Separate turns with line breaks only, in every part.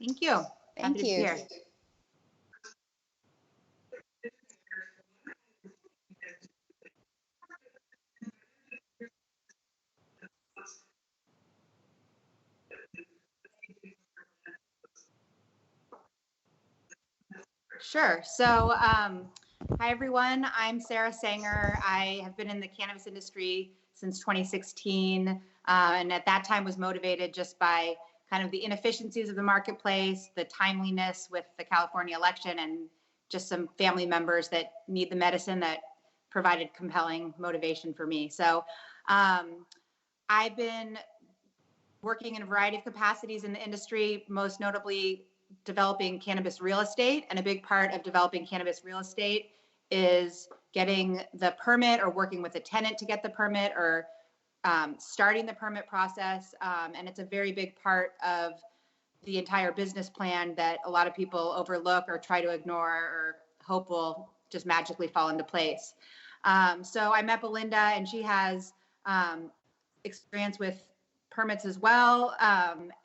Thank you.
Thank you.
Here. Sure. So, hi everyone. I'm Sarah Sanger. I have been in the cannabis industry since 2016, and at that time was motivated just by kind of the inefficiencies of the marketplace, the timeliness with the California election, and just some family members that need the medicine that provided compelling motivation for me. So, I've been working in a variety of capacities in the industry, most notably developing cannabis real estate. And a big part of developing cannabis real estate is getting the permit or working with a tenant to get the permit or starting the permit process. And it's a very big part of the entire business plan that a lot of people overlook or try to ignore or hope will just magically fall into place. So I met Belinda, and she has experience with permits as well.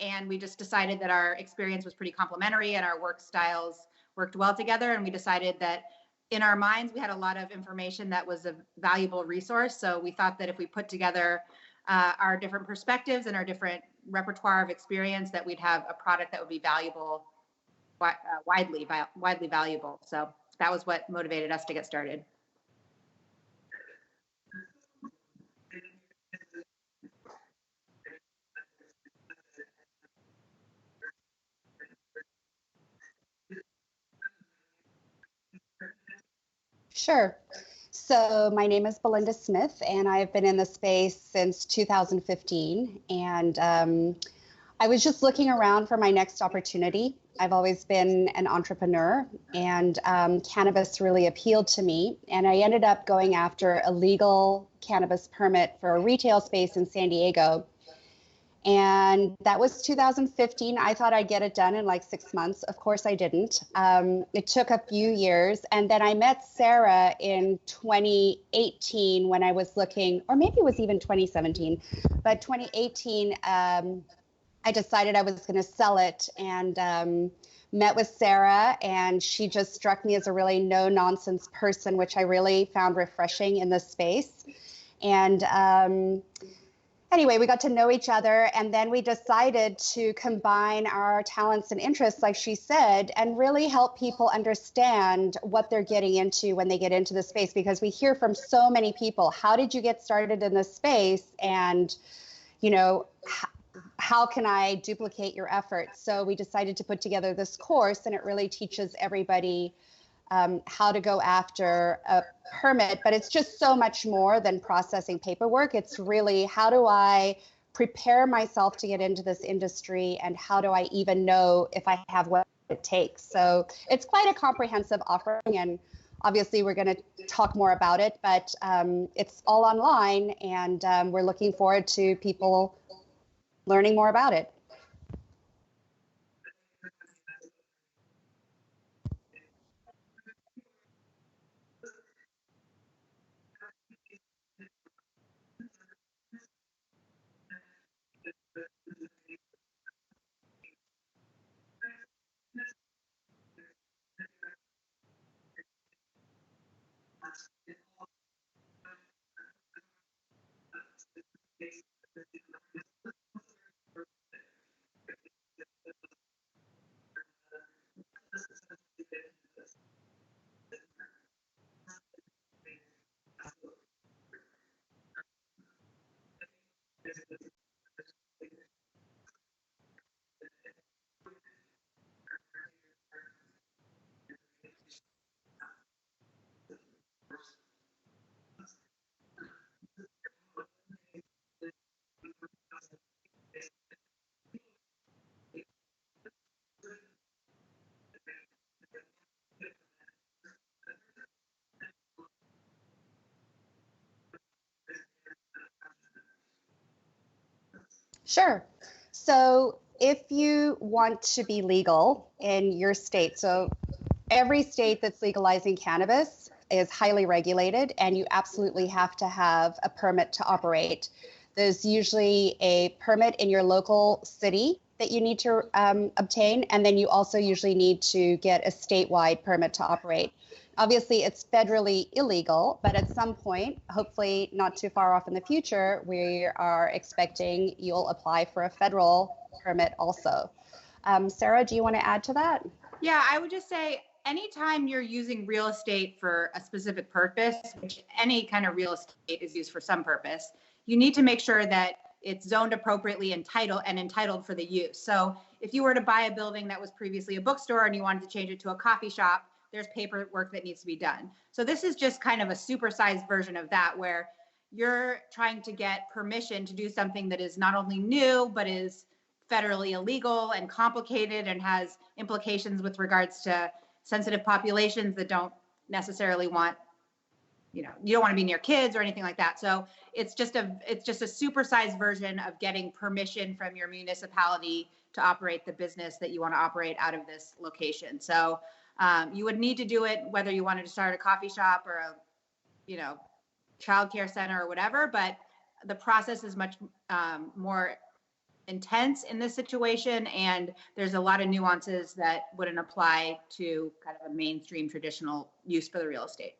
And we just decided that our experience was pretty complementary and our work styles worked well together. And we decided that in our minds, we had a lot of information that was a valuable resource. So we thought that if we put together our different perspectives and our different repertoire of experience, that we'd have a product that would be valuable, widely valuable. So that was what motivated us to get started.
Sure. So my name is Belinda Smith, and I've been in the space since 2015. And I was just looking around for my next opportunity. I've always been an entrepreneur, and cannabis really appealed to me. And I ended up going after a legal cannabis permit for a retail space in San Diego. And that was 2015. I thought I'd get it done in like 6 months. Of course, I didn't. It took a few years. And then I met Sarah in 2018 when I was looking, or maybe it was even 2017, but 2018, I decided I was going to sell it, and met with Sarah, and she just struck me as a really no-nonsense person, which I really found refreshing in this space. And anyway, we got to know each other, and then we decided to combine our talents and interests, like she said, and really help people understand what they're getting into when they get into the space, because we hear from so many people, how did you get started in this space? And, you know, how can I duplicate your efforts? So we decided to put together this course, and it really teaches everybody how to go after a permit, but it's just so much more than processing paperwork. It's really, how do I prepare myself to get into this industry, and how do I even know if I have what it takes? So it's quite a comprehensive offering, and obviously we're going to talk more about it, but it's all online, and we're looking forward to people learning more about it. Sure. So if you want to be legal in your state, so every state that's legalizing cannabis is highly regulated, and you absolutely have to have a permit to operate. There's usually a permit in your local city that you need to obtain, and then you also usually need to get a statewide permit to operate. Obviously, it's federally illegal, but at some point, hopefully not too far off in the future, we are expecting you'll apply for a federal permit also. Sarah, do you want to add to that?
Yeah, I would just say anytime you're using real estate for a specific purpose, which any kind of real estate is used for some purpose, you need to make sure that it's zoned appropriately entitled for the use. So if you were to buy a building that was previously a bookstore and you wanted to change it to a coffee shop, there's paperwork that needs to be done. So this is just kind of a supersized version of that, where you're trying to get permission to do something that is not only new, but is federally illegal and complicated and has implications with regards to sensitive populations that don't necessarily want, you don't want to be near kids or anything like that. So it's just a supersized version of getting permission from your municipality to operate the business that you want to operate out of this location. So you would need to do it whether you wanted to start a coffee shop or a, childcare center or whatever, but the process is much more intense in this situation, and there's a lot of nuances that wouldn't apply to kind of a mainstream traditional use for the real estate.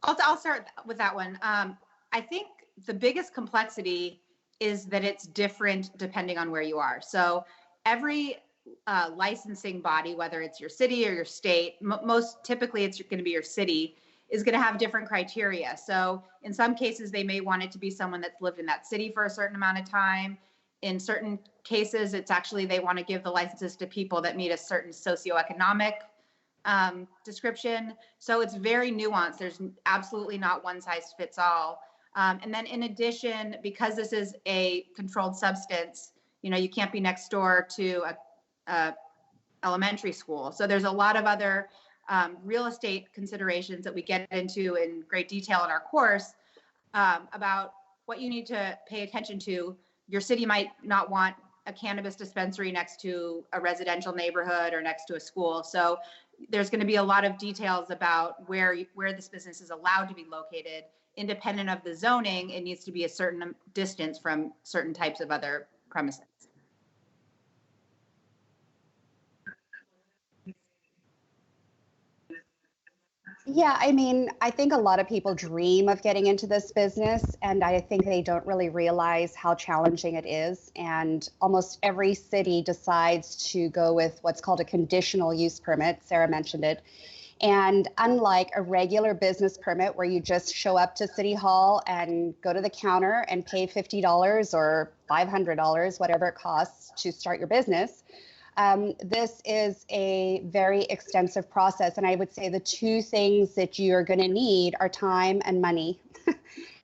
I'll start with that one. I think the biggest complexity is that it's different depending on where you are. So every licensing body, whether it's your city or your state, most typically it's going to be your city, is going to have different criteria. So in some cases, they may want it to be someone that's lived in that city for a certain amount of time. In certain cases, it's actually they want to give the licenses to people that meet a certain socioeconomic description. So it's very nuanced. There's absolutely not one size fits all. And then in addition, because this is a controlled substance, you can't be next door to a elementary school. So there's a lot of other real estate considerations that we get into in great detail in our course about what you need to pay attention to. Your city might not want a cannabis dispensary next to a residential neighborhood or next to a school. So there's going to be a lot of details about where this business is allowed to be located. Independent of the zoning, it needs to be a certain distance from certain types of other premises.
Yeah, I mean, I think a lot of people dream of getting into this business, and I think they don't really realize how challenging it is. And almost every city decides to go with what's called a conditional use permit. Sarah mentioned it. And unlike a regular business permit where you just show up to City Hall and go to the counter and pay $50 or $500, whatever it costs to start your business, this is a very extensive process. And I would say the two things that you're going to need are time and money.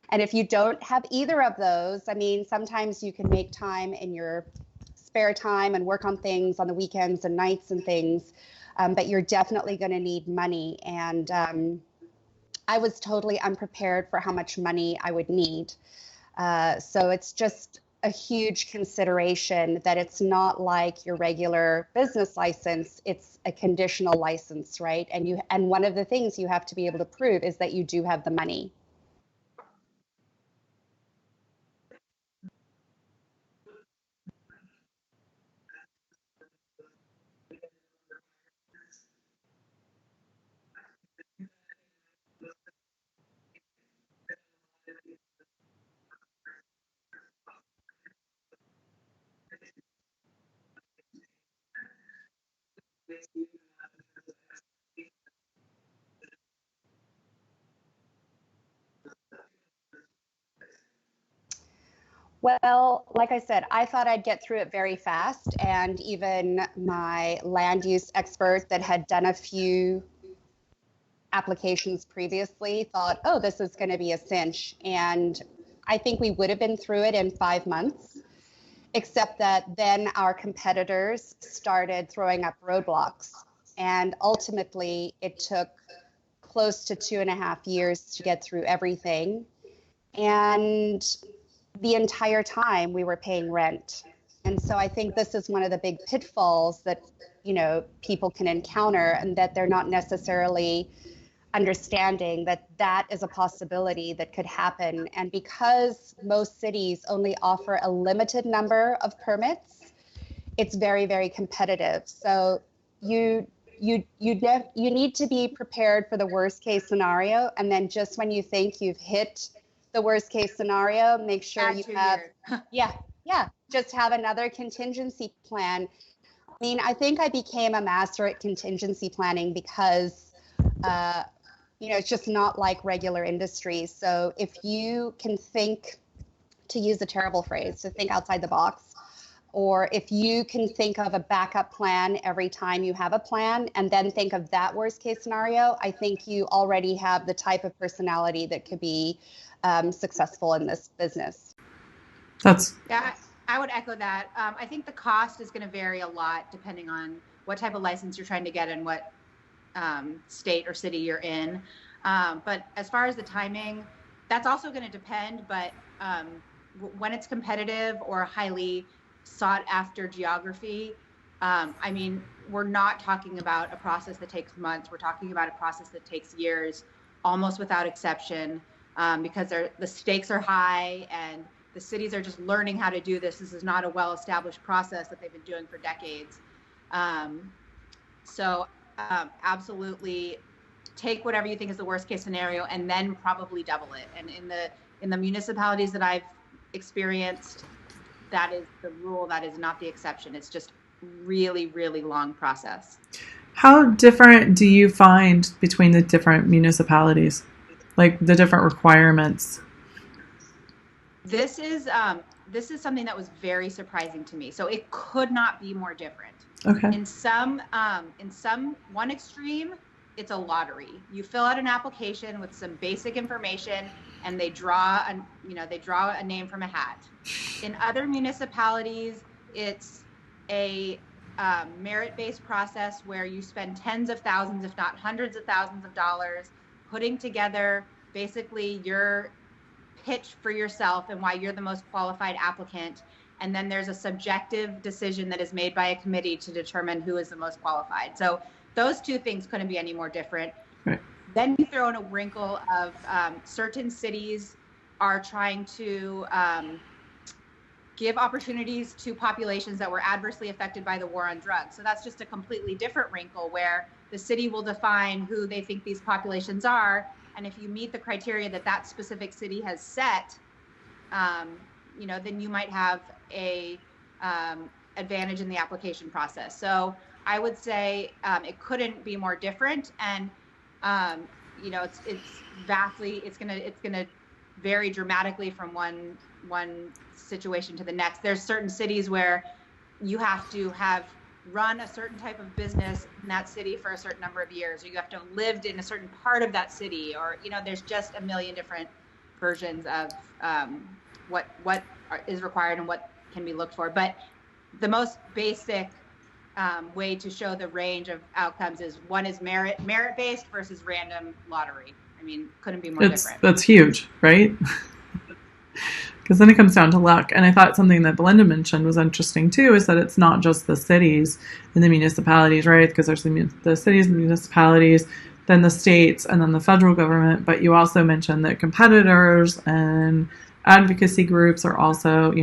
And if you don't have either of those, I mean, sometimes you can make time in your spare time and work on things on the weekends and nights and things, but you're definitely going to need money. And I was totally unprepared for how much money I would need. So it's just a huge consideration that it's not like your regular business license, it's a conditional license, right? And one of the things you have to be able to prove is that you do have the money. Well, like I said, I thought I'd get through it very fast. And even my land use expert that had done a few applications previously thought, oh, this is going to be a cinch. And I think we would have been through it in 5 months, except that then our competitors started throwing up roadblocks. And ultimately, it took close to 2.5 years to get through everything. And the entire time we were paying rent. And so I think this is one of the big pitfalls that, people can encounter, and that they're not necessarily understanding that that is a possibility that could happen. And because most cities only offer a limited number of permits, it's very, very competitive. So you need to be prepared for the worst case scenario, and then just when you think you've hit the worst case scenario, make sure
Add
you
2
have
years.
just have another contingency plan. I mean, I think I became a master at contingency planning because it's just not like regular industries. So if you can think, to use a terrible phrase, to think outside the box, or if you can think of a backup plan every time you have a plan and then think of that worst case scenario, I think you already have the type of personality that could be successful in this business.
Yeah, I would echo that. I think the cost is going to vary a lot depending on what type of license you're trying to get and what state or city you're in. But as far as the timing, that's also going to depend. But when it's competitive or highly sought after geography, I mean, we're not talking about a process that takes months. We're talking about a process that takes years, almost without exception, because the stakes are high and the cities are just learning how to do this. This is not a well-established process that they've been doing for decades. So absolutely take whatever you think is the worst case scenario and then probably double it. And in the municipalities that I've experienced, that is the rule, that is not the exception. It's just really, really long process.
How different do you find between the different municipalities, like the different requirements?
This is something that was very surprising to me. So it could not be more different.
Okay.
In some one extreme, it's a lottery. You fill out an application with some basic information, and they draw a name from a hat. In other municipalities, it's a merit-based process where you spend tens of thousands, if not hundreds of thousands of dollars, putting together basically your pitch for yourself and why you're the most qualified applicant. And then there's a subjective decision that is made by a committee to determine who is the most qualified. So those two things couldn't be any more different.
Right.
Then you throw in a wrinkle of certain cities are trying to give opportunities to populations that were adversely affected by the war on drugs. So that's just a completely different wrinkle where the city will define who they think these populations are. And if you meet the criteria that specific city has set, then you might have a advantage in the application process. So I would say it couldn't be more different. And it's gonna vary dramatically from one situation to the next. There's certain cities where you have to have run a certain type of business in that city for a certain number of years, or you have to have lived in a certain part of that city, or there's just a million different versions of what is required and what can be looked for. But the most basic way to show the range of outcomes is one is merit-based versus random lottery. I mean, couldn't be more different.
That's huge, right? Because then it comes down to luck. And I thought something that Belinda mentioned was interesting too, is that it's not just the cities and the municipalities, right? Because there's the cities and municipalities, then the states, and then the federal government. But you also mentioned that competitors and advocacy groups are also,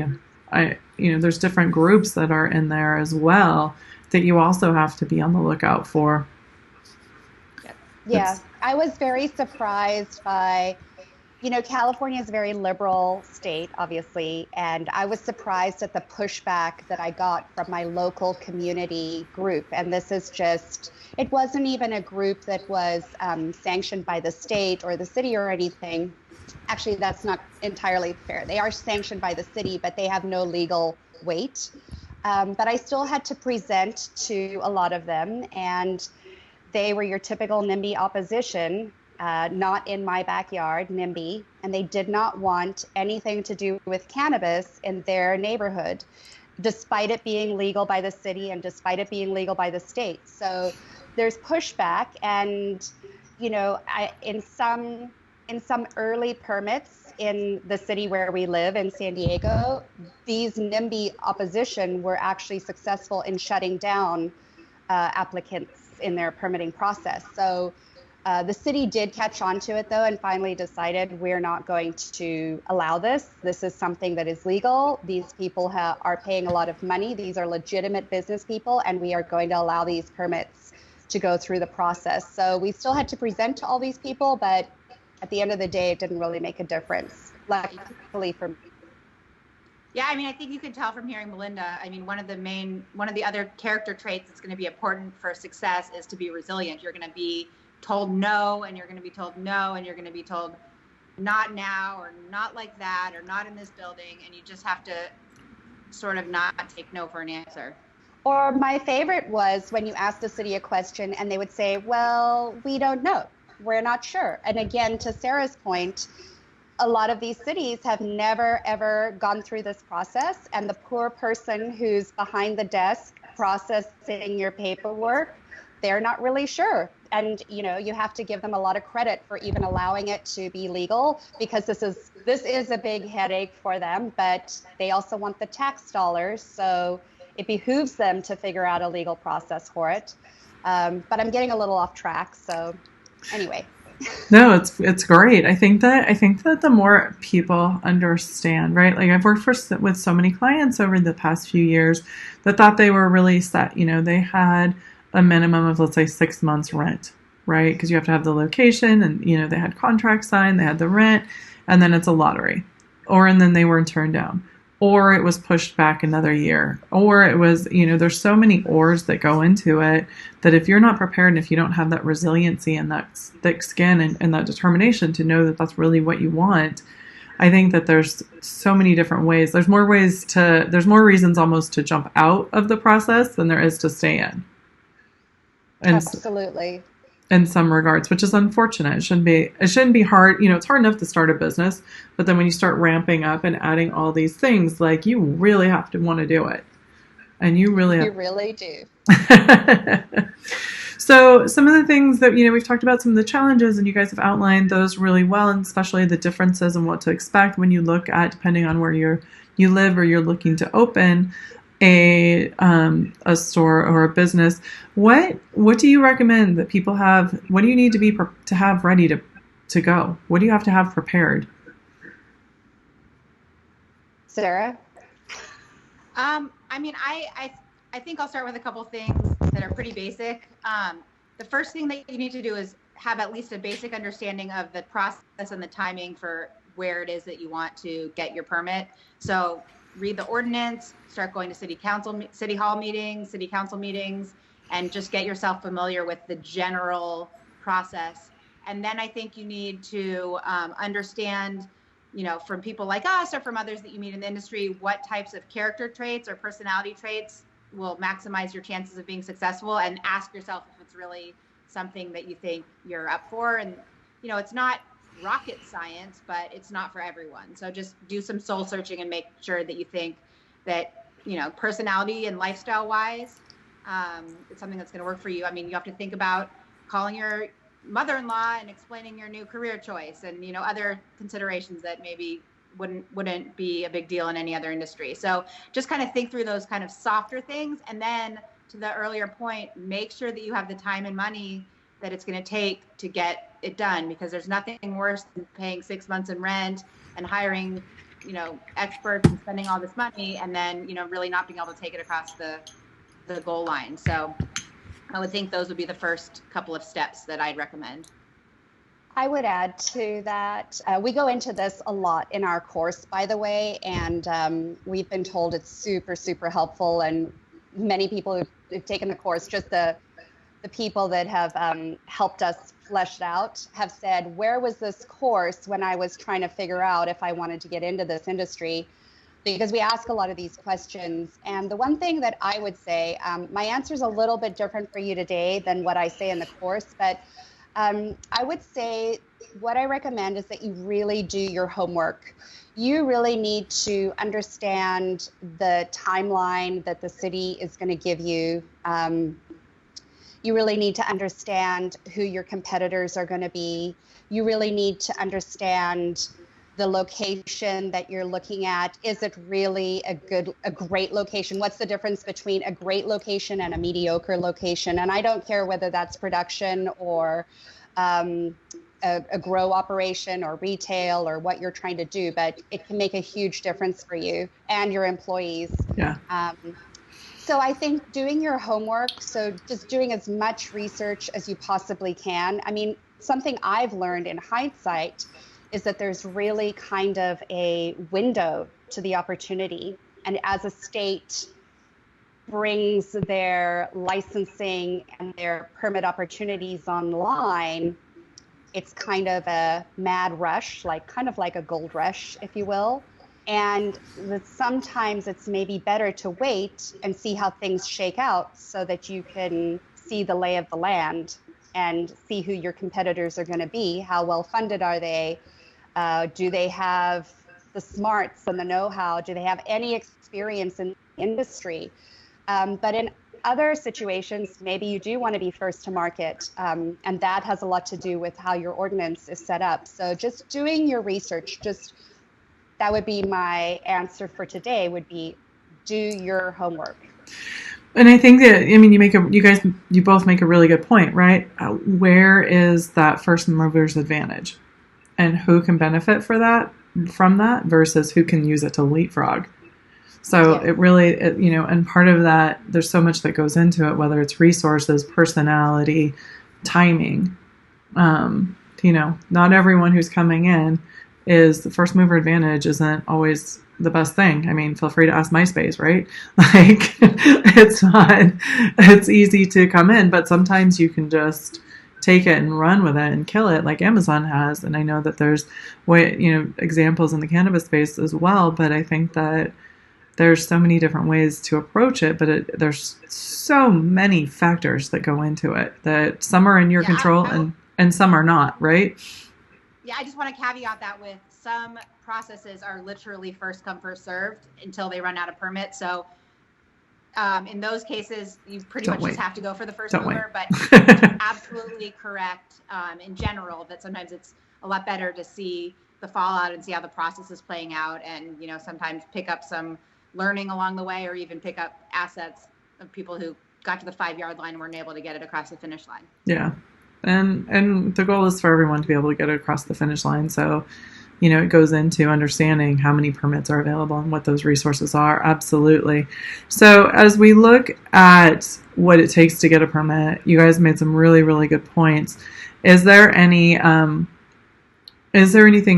there's different groups that are in there as well that you also have to be on the lookout for.
Yeah, I was very surprised by, California is a very liberal state, obviously, and I was surprised at the pushback that I got from my local community group. And this is it wasn't even a group that was sanctioned by the state or the city or anything. Actually, that's not entirely fair. They are sanctioned by the city, but they have no legal weight. But I still had to present to a lot of them, and they were your typical NIMBY opposition, not in my backyard, NIMBY, and they did not want anything to do with cannabis in their neighborhood, despite it being legal by the city and despite it being legal by the state. So there's pushback, and in some early permits in the city where we live in San Diego, these NIMBY opposition were actually successful in shutting down applicants in their permitting process. So the city did catch on to it, though, and finally decided we're not going to allow this. This is something that is legal. These people are paying a lot of money. These are legitimate business people, and we are going to allow these permits to go through the process. So we still had to present to all these people, but at the end of the day, it didn't really make a difference, luckily for me.
Yeah, I mean, I think you can tell from hearing Belinda. I mean, one of the other character traits that's going to be important for success is to be resilient. You're going to be told no, and you're going to be told no, and you're going to be told not now, or not like that, or not in this building, and you just have to sort of not take no for an answer.
Or my favorite was when you ask the city a question and they would say, well, we don't know. We're not sure. And again, to Sarah's point, a lot of these cities have never, ever gone through this process. And the poor person who's behind the desk processing your paperwork, they're not really sure. And, you have to give them a lot of credit for even allowing it to be legal, because this is a big headache for them, but they also want the tax dollars. So it behooves them to figure out a legal process for it. But I'm getting a little off track. So anyway.
No, it's great. I think that the more people understand, right? Like I've worked with so many clients over the past few years that thought they were really set. They had a minimum of, let's say, 6 months rent, right? Because you have to have the location, and they had contracts signed, they had the rent, and then it's a lottery, and then they weren't turned down, or it was pushed back another year, or it was, there's so many ors that go into it that if you're not prepared, and if you don't have that resiliency and that thick skin and that determination to know that that's really what you want, I think that there's so many different ways. There's more reasons almost to jump out of the process than there is to stay in.
Absolutely.
In some regards, which is unfortunate. It shouldn't be hard. It's hard enough to start a business, but then when you start ramping up and adding all these things, like, you really have to want to do it. And you really
do.
So some of the things that, we've talked about, some of the challenges, and you guys have outlined those really well, and especially the differences and what to expect when you look at, depending on where you live or you're looking to open a store or a business. What do you recommend that people have? What do you need to have ready to go? What do you have to have prepared?
Sarah?
I mean, I think I'll start with a couple things that are pretty basic. The first thing that you need to do is have at least a basic understanding of the process and the timing for where it is that you want to get your permit. So read the ordinance, start going to city council meetings, and just get yourself familiar with the general process. And then I think you need to understand, from people like us or from others that you meet in the industry, what types of character traits or personality traits will maximize your chances of being successful, and ask yourself if it's really something that you think you're up for. And, it's not rocket science, but it's not for everyone. So just do some soul searching and make sure that you think that, personality and lifestyle wise, it's something that's going to work for you. I mean, you have to think about calling your mother-in-law and explaining your new career choice, and, other considerations that maybe wouldn't be a big deal in any other industry. So just kind of think through those kind of softer things. And then, to the earlier point, make sure that you have the time and money that it's going to take to get it done, because there's nothing worse than paying 6 months in rent and hiring, experts and spending all this money, and then, really not being able to take it across the goal line. So I would think those would be the first couple of steps that I'd recommend.
I would add to that, we go into this a lot in our course, by the way, and we've been told it's super, super helpful. And many people who've taken the course, just the people that have helped us flesh it out, have said, where was this course when I was trying to figure out if I wanted to get into this industry? Because we ask a lot of these questions. And the one thing that I would say, my answer is a little bit different for you today than what I say in the course, but I would say what I recommend is that you really do your homework. You really need to understand the timeline that the city is going to give you. You really need to understand who your competitors are going to be. You really need to understand the location that you're looking at. Is it really a great location? What's the difference between a great location and a mediocre location? And I don't care whether that's production or a grow operation or retail or what you're trying to do, but it can make a huge difference for you and your employees.
Yeah.
So I think doing your homework, so just doing as much research as you possibly can. I mean, something I've learned in hindsight is that there's really kind of a window to the opportunity. And as a state brings their licensing and their permit opportunities online, it's kind of a mad rush, kind of like a gold rush, if you will. And that sometimes it's maybe better to wait and see how things shake out so that you can see the lay of the land and see who your competitors are going to be. How well funded are they? Do they have the smarts and the know-how? Do they have any experience in the industry? But in other situations, maybe you do want to be first to market, and that has a lot to do with how your ordinance is set up. So just doing your research, that would be my answer for today, would be do your homework.
And I think that, I mean, you both make a really good point, right? Where is that first mover's advantage? And who can benefit from that versus who can use it to leapfrog. So it really, and part of that, there's so much that goes into it, whether it's resources, personality, timing. Not everyone who's coming in is the first mover advantage isn't always the best thing. I mean, feel free to ask MySpace, right? It's easy to come in, but sometimes you can just take it and run with it and kill it like Amazon has. And I know that there's examples in the cannabis space as well, but I think that there's so many different ways to approach it, but there's so many factors that go into it that some are in your control and some are not, right?
Yeah, I just want to caveat that with some processes are literally first come, first served until they run out of permits. So in those cases, you pretty much just have to go for the first mover, but absolutely correct in general that sometimes it's a lot better to see the fallout and see how the process is playing out, and sometimes pick up some learning along the way, or even pick up assets of people who got to the 5-yard line and weren't able to get it across the finish line. Yeah.
And the goal is for everyone to be able to get it across the finish line. So, it goes into understanding how many permits are available and what those resources are. Absolutely. So as we look at what it takes to get a permit, you guys made some really, really good points. Is there anything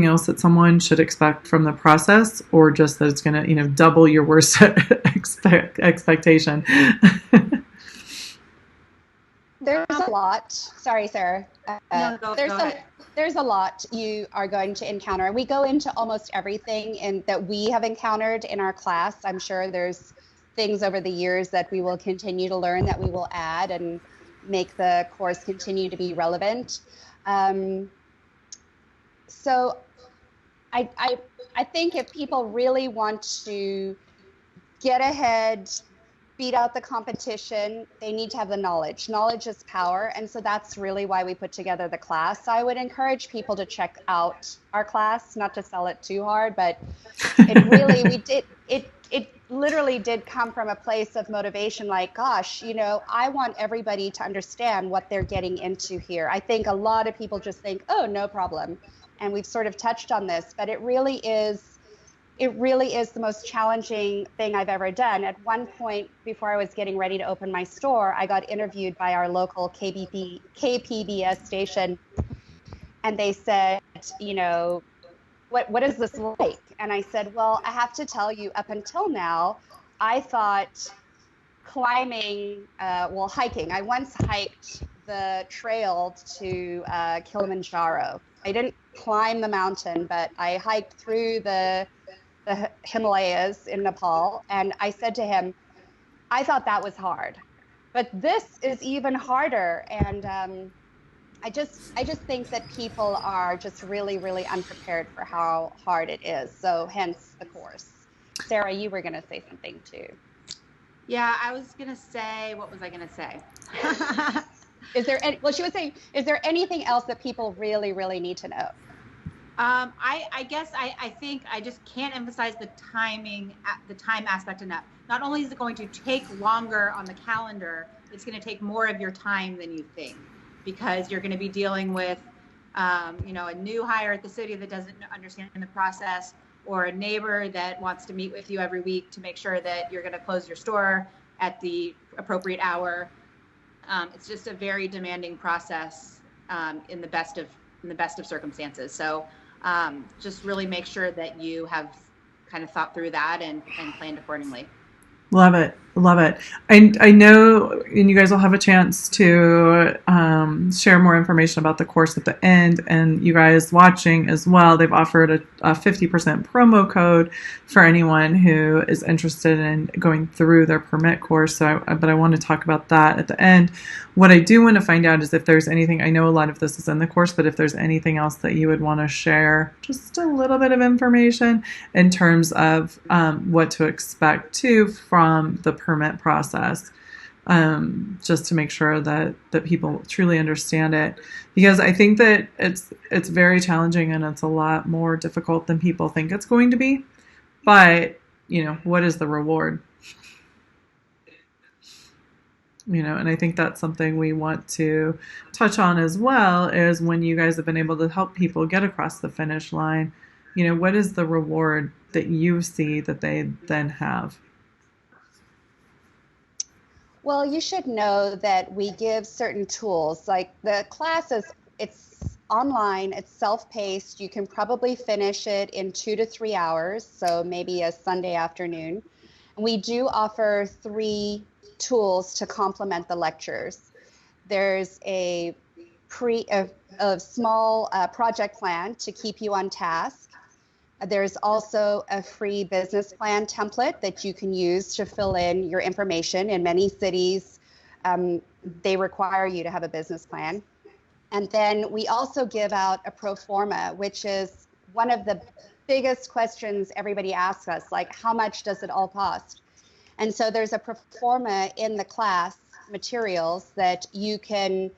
else that someone should expect from the process, or just that it's going to, double your worst expectation?
There's a lot. Sorry, Sarah.
No, go ahead.
There's a lot you are going to encounter. We go into almost everything that we have encountered in our class. I'm sure there's things over the years that we will continue to learn that we will add and make the course continue to be relevant. So I think if people really want to get ahead, beat out the competition, they need to have the knowledge. Knowledge is power, and so that's really why we put together the class. So I would encourage people to check out our class, not to sell it too hard, but it literally did come from a place of motivation, like, gosh, I want everybody to understand what they're getting into here. I think a lot of people just think, oh, no problem. And we've sort of touched on this, but it really is the most challenging thing I've ever done. At one point, before I was getting ready to open my store, I got interviewed by our local KPBS station, and they said, what is this like? And I said, well, I have to tell you, up until now, I thought hiking. I once hiked the trail to Kilimanjaro. I didn't climb the mountain, but I hiked through the Himalayas in Nepal, and I said to him, I thought that was hard, but this is even harder. And I just think that people are just really, really unprepared for how hard it is. So hence the course. Sarah, you were going to say something too.
Yeah, I was going to say, what was I going to say?
Is there any, well, she was saying, is there anything else that people really, really need to know?
I guess I think I just can't emphasize the time aspect enough. Not only is it going to take longer on the calendar, it's going to take more of your time than you think, because you're going to be dealing with, a new hire at the city that doesn't understand the process, or a neighbor that wants to meet with you every week to make sure that you're going to close your store at the appropriate hour. It's just a very demanding process in the best of circumstances. So just really make sure that you have kind of thought through that and planned accordingly.
Love it. Love it. I know, and you guys will have a chance to share more information about the course at the end. And you guys watching as well, they've offered a 50% promo code for anyone who is interested in going through their permit course. But I want to talk about that at the end. What I do want to find out is if there's anything, I know a lot of this is in the course, but if there's anything else that you would want to share, just a little bit of information in terms of what to expect too from the permit process, just to make sure that people truly understand it, because I think that it's very challenging and it's a lot more difficult than people think it's going to be. But what is the reward? And I think that's something we want to touch on as well, is when you guys have been able to help people get across the finish line, what is the reward that you see that they then have?
Well, you should know that we give certain tools. Like the class it's online, it's self-paced. You can probably finish it in 2 to 3 hours, so maybe a Sunday afternoon. And we do offer 3 tools to complement the lectures. There's a small project plan to keep you on task. There's also a free business plan template that you can use to fill in your information. In many cities, they require you to have a business plan. And then we also give out a pro forma, which is one of the biggest questions everybody asks us, like, how much does it all cost? And so there's a pro forma in the class materials that you can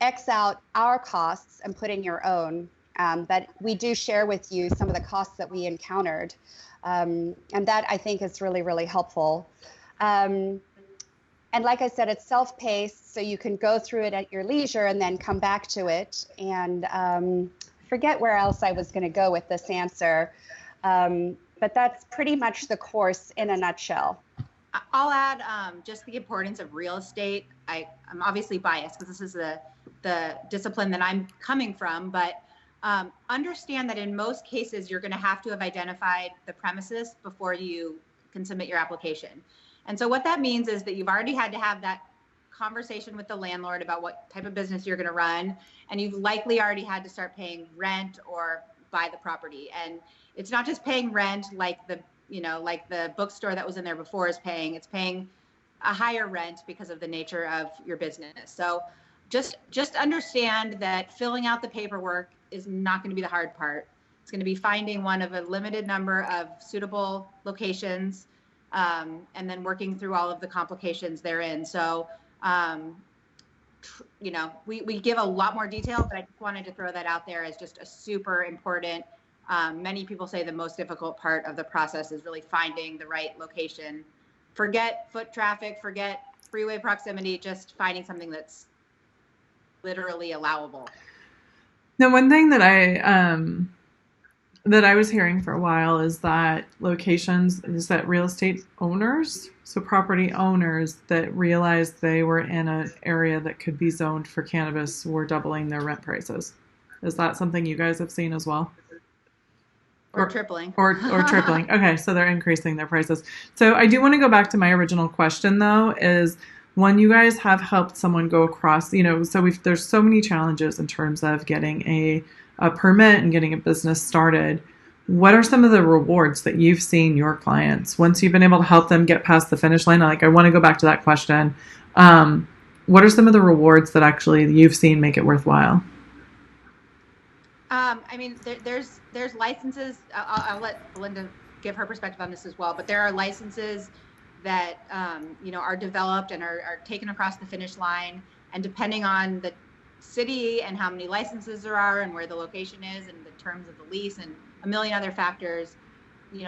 X out our costs and put in your own. But we do share with you some of the costs that we encountered. And that, I think, is really, really helpful. And like I said, it's self-paced, so you can go through it at your leisure and then come back to it. And forget where else I was going to go with this answer. But that's pretty much the course in a nutshell.
I'll add just the importance of real estate. I'm obviously biased because this is the discipline that I'm coming from, but understand that in most cases, you're going to have identified the premises before you can submit your application. And so what that means is that you've already had to have that conversation with the landlord about what type of business you're going to run. And you've likely already had to start paying rent or buy the property. And it's not just paying rent like the bookstore that was in there before is paying. It's paying a higher rent because of the nature of your business. So just understand that filling out the paperwork is not going to be the hard part. It's going to be finding one of a limited number of suitable locations, and then working through all of the complications therein. So, we give a lot more detail, but I just wanted to throw that out there as just a super important. Many people say the most difficult part of the process is really finding the right location. Forget foot traffic, forget freeway proximity, just finding something that's literally allowable.
Now, one thing that I was hearing for a while is that real estate owners, so property owners that realized they were in an area that could be zoned for cannabis, were doubling their rent prices. Is that something you guys have seen as well?
Or tripling.
Or tripling. Okay, so they're increasing their prices. So I do want to go back to my original question, though, is when you guys have helped someone go across, there's so many challenges in terms of getting a permit and getting a business started. What are some of the rewards that you've seen your clients once you've been able to help them get past the finish line? Like, I want to go back to that question. What are some of the rewards that actually you've seen make it worthwhile?
There's licenses. I'll let Belinda give her perspective on this as well. But there are licenses that are developed and are taken across the finish line And depending on the city and how many licenses there are and where the location is and the terms of the lease and a million other factors,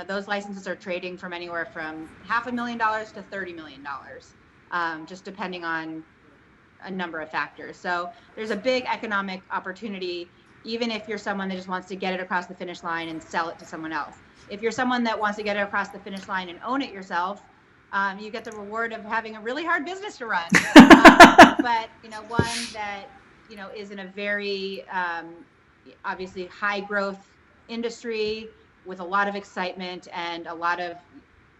those licenses are trading from anywhere from $500,000 to $30 million, just depending on a number of factors. So there's a big economic opportunity, even if you're someone that just wants to get it across the finish line and sell it to someone else. If you're someone that wants to get it across the finish line and own it yourself, you get the reward of having a really hard business to run. But one that is in a very obviously high growth industry with a lot of excitement and a lot of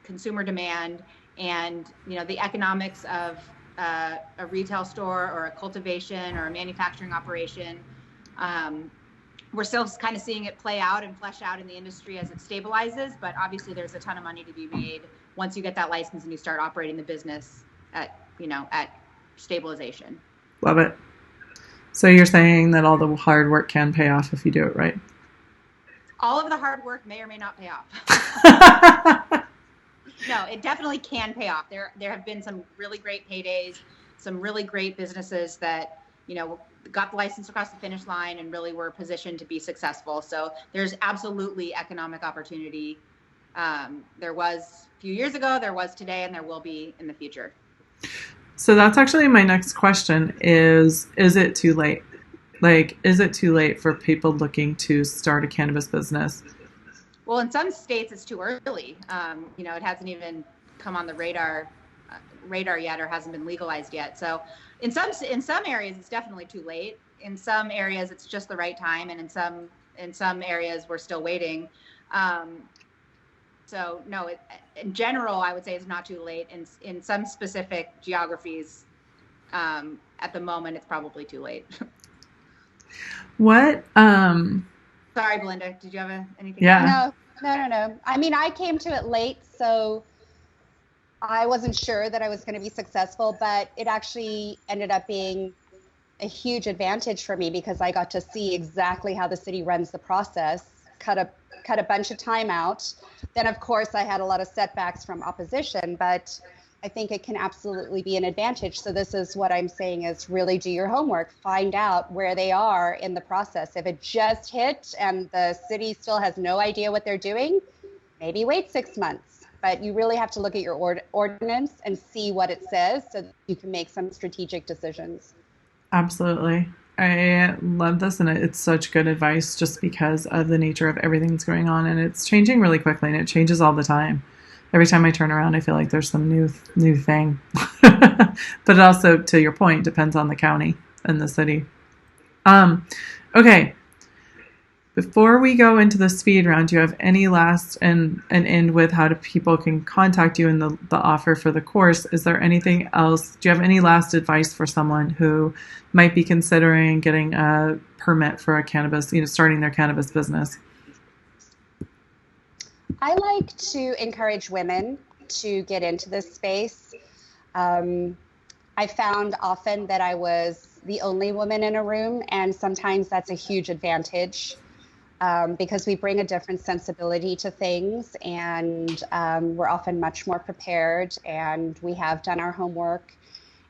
consumer demand, and the economics of a retail store or a cultivation or a manufacturing operation. We're still kind of seeing it play out and flesh out in the industry as it stabilizes, but obviously there's a ton of money to be made once you get that license and you start operating the business at stabilization.
Love it. So you're saying that all the hard work can pay off if you do it right?
All of the hard work may or may not pay off. No, it definitely can pay off. There have been some really great paydays, some really great businesses that, got the license across the finish line and really were positioned to be successful. So there's absolutely economic opportunity. There was a few years ago, there was today, and there will be in the future.
So that's actually my next question is it too late? Like, is it too late for people looking to start a cannabis business?
Well, in some states, it's too early. It hasn't even come on the radar yet, or hasn't been legalized yet. So in some areas, it's definitely too late. In some areas, it's just the right time, and in some areas, we're still waiting. So no, in general, I would say it's not too late. In some specific geographies, at the moment, it's probably too late.
What?
Sorry, Belinda. Did you have anything?
Yeah.
No. I mean, I came to it late, so I wasn't sure that I was going to be successful, but it actually ended up being a huge advantage for me because I got to see exactly how the city runs the process, cut a bunch of time out. Then, of course, I had a lot of setbacks from opposition, but I think it can absolutely be an advantage. So this is what I'm saying is really do your homework, find out where they are in the process. If it just hit and the city still has no idea what they're doing, maybe wait 6 months. But you really have to look at your ordinance and see what it says so that you can make some strategic decisions.
Absolutely. I love this, and it's such good advice just because of the nature of everything that's going on, and it's changing really quickly, and it changes all the time. Every time I turn around, I feel like there's some new thing. But it also, to your point, depends on the county and the city. Okay. Before we go into the speed round, do you have any last and end with how people can contact you in the offer for the course? Is there anything else? Do you have any last advice for someone who might be considering getting a permit for a cannabis, starting their cannabis business?
I like to encourage women to get into this space. I found often that I was the only woman in a room, and sometimes that's a huge advantage because we bring a different sensibility to things, and we're often much more prepared, and we have done our homework.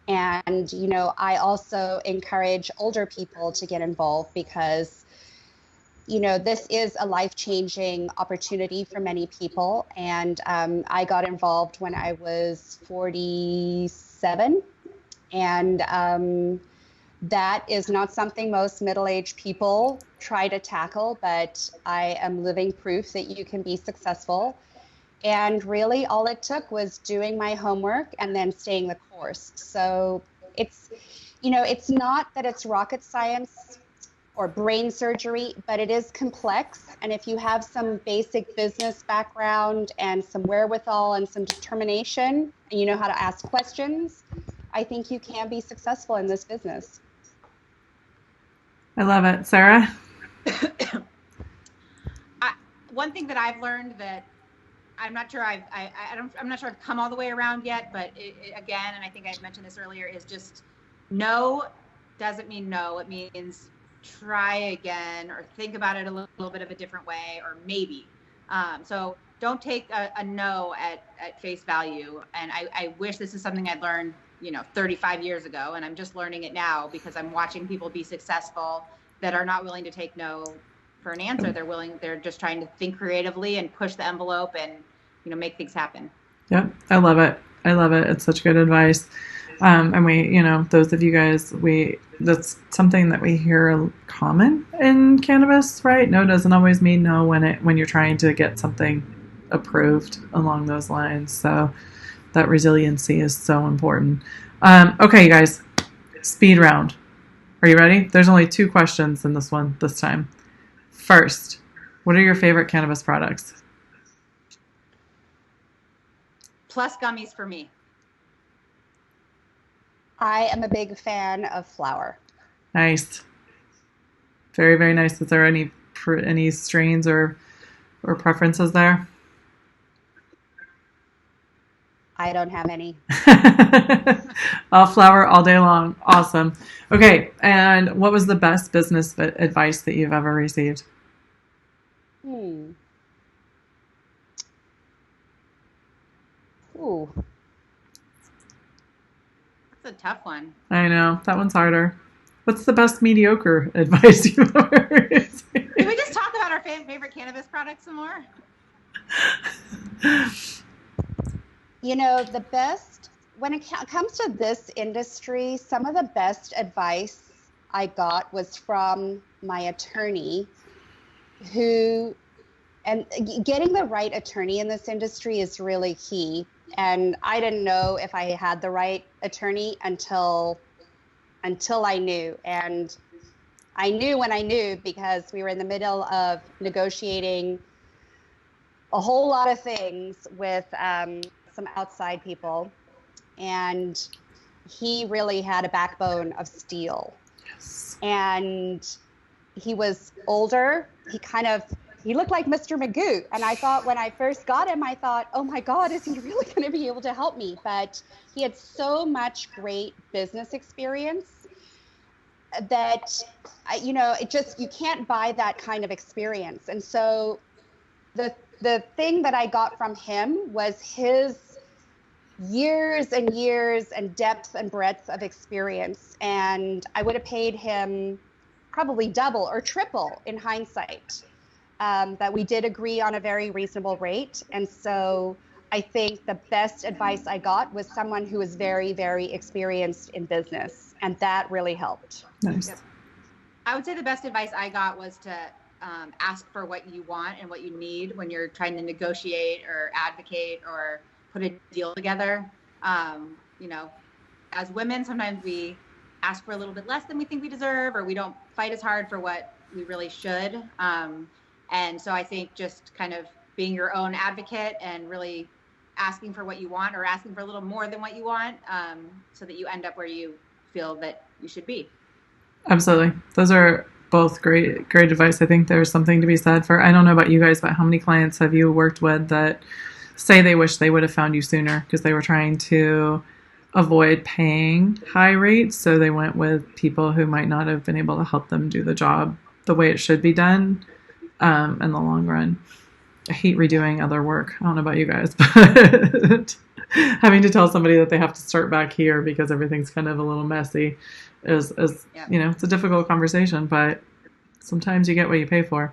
And, I also encourage older people to get involved because this is a life-changing opportunity for many people. And I got involved when I was 47. And that is not something most middle-aged people try to tackle, but I am living proof that you can be successful. And really all it took was doing my homework and then staying the course. So it's not that it's rocket science or brain surgery, but it is complex. And if you have some basic business background and some wherewithal and some determination, and you know how to ask questions, I think you can be successful in this business.
I love it. Sarah?
One thing that I've learned that I'm not sure I'm not sure I've come all the way around yet, but again, and I think I mentioned this earlier, is just no doesn't mean no. It means try again, or think about it a little bit of a different way, or maybe. So don't take a no at face value. And I wish this is something I'd learned, 35 years ago, and I'm just learning it now because I'm watching people be successful that are not willing to take no for an answer. They're just trying to think creatively and push the envelope and, make things happen.
Yep. I love it. It's such good advice. And we, those of you guys, that's something that we hear common in cannabis, right? No doesn't always mean no when you're trying to get something approved along those lines. So that resiliency is so important. Okay, you guys, speed round. Are you ready? There's only 2 questions in this one this time. First, what are your favorite cannabis products?
Plus gummies for me.
I am a big fan of flower.
Nice. Very, very nice. Is there any strains or preferences there?
I don't have any.
All flower all day long. Awesome. Okay. And what was the best business advice that you've ever received?
Ooh.
That's a tough one.
I know. That one's harder. What's the best mediocre advice you've ever received?
Can we just talk about our favorite cannabis products some more?
The best, when it comes to this industry, some of the best advice I got was from my attorney and getting the right attorney in this industry is really key. And I didn't know if I had the right attorney until I knew. And I knew when I knew because we were in the middle of negotiating a whole lot of things with some outside people. And he really had a backbone of steel.
Yes.
And he was older. He looked like Mr. Magoo. And I thought when I first got him, I thought, oh my God, is he really going to be able to help me? But he had so much great business experience that, you can't buy that kind of experience. And so the thing that I got from him was his years and years and depth and breadth of experience. And I would have paid him probably double or triple in hindsight. That we did agree on a very reasonable rate. And so I think the best advice I got was someone who was very, very experienced in business. And that really helped.
Nice.
Yep. I would say the best advice I got was to ask for what you want and what you need when you're trying to negotiate or advocate or put a deal together. As women, sometimes we ask for a little bit less than we think we deserve, or we don't fight as hard for what we really should. And so I think just kind of being your own advocate and really asking for what you want or asking for a little more than what you want, so that you end up where you feel that you should be.
Absolutely. Those are both great advice. I think there's something to be said for, I don't know about you guys, but how many clients have you worked with that say they wish they would have found you sooner because they were trying to avoid paying high rates, so they went with people who might not have been able to help them do the job the way it should be done in the long run. I hate redoing other work. I don't know about you guys, but having to tell somebody that they have to start back here because everything's kind of a little messy is it's a difficult conversation, but sometimes you get what you pay for.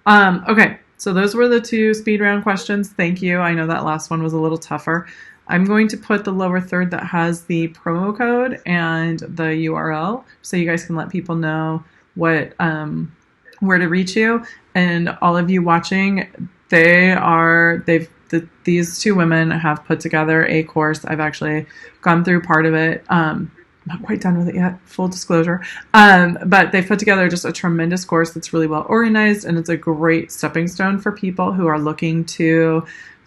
Okay, so those were the 2 speed round questions. Thank you. I know that last one was a little tougher. I'm going to put the lower third that has the promo code and the URL so you guys can let people know what where to reach you. And all of you watching, these 2 women have put together a course. I've actually gone through part of it. Not quite done with it yet, full disclosure. But they've put together just a tremendous course that's really well organized, and it's a great stepping stone for people who are looking to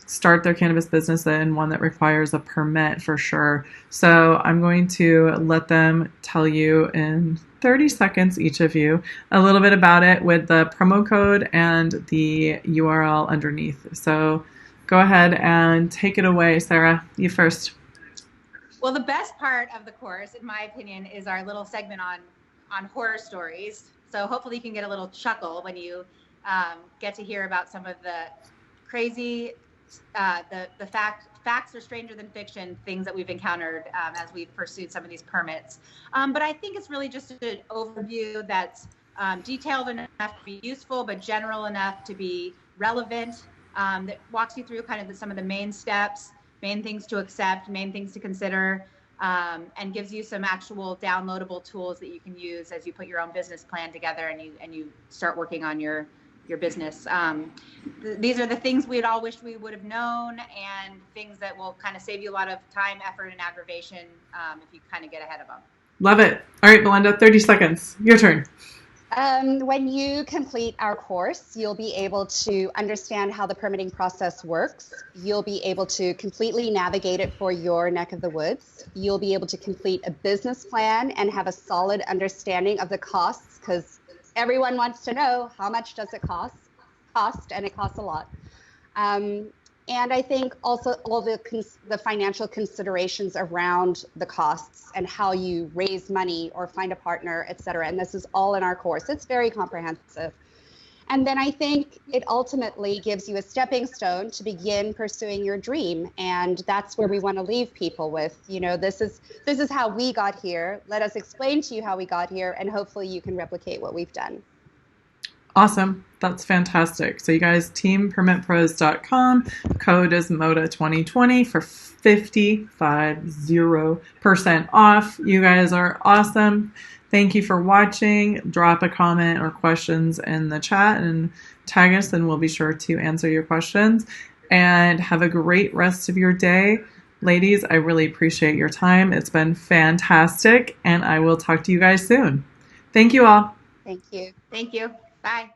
start their cannabis business and one that requires a permit for sure. So I'm going to let them tell you in 30 seconds, each of you, a little bit about it with the promo code and the URL underneath. So go ahead and take it away, Sarah. You first.
Well, the best part of the course, in my opinion, is our little segment on horror stories. So hopefully you can get a little chuckle when you get to hear about some of the crazy, the facts are stranger than fiction, things that we've encountered as we've pursued some of these permits. But I think it's really just an overview that's detailed enough to be useful, but general enough to be relevant, that walks you through kind of some of the main steps, main things to accept, main things to consider, and gives you some actual downloadable tools that you can use as you put your own business plan together and you start working on your business. These are the things we'd all wish we would have known, and things that will kind of save you a lot of time, effort, and aggravation if you kind of get ahead of them.
Love it. All right, Belinda, 30 seconds. Your turn.
When you complete our course, you'll be able to understand how the permitting process works. You'll be able to completely navigate it for your neck of the woods. You'll be able to complete a business plan and have a solid understanding of the costs, because everyone wants to know how much does it cost, and it costs a lot. And I think also all the financial considerations around the costs and how you raise money or find a partner, et cetera. And this is all in our course. It's very comprehensive. And then I think it ultimately gives you a stepping stone to begin pursuing your dream. And that's where we want to leave people with, this is how we got here. Let us explain to you how we got here, and hopefully you can replicate what we've done.
Awesome. That's fantastic. So you guys, teampermitpros.com. Code is MODA2020 for 50% off. You guys are awesome. Thank you for watching. Drop a comment or questions in the chat and tag us, and we'll be sure to answer your questions. And have a great rest of your day. Ladies, I really appreciate your time. It's been fantastic, and I will talk to you guys soon. Thank you all.
Thank you.
Thank you. Bye.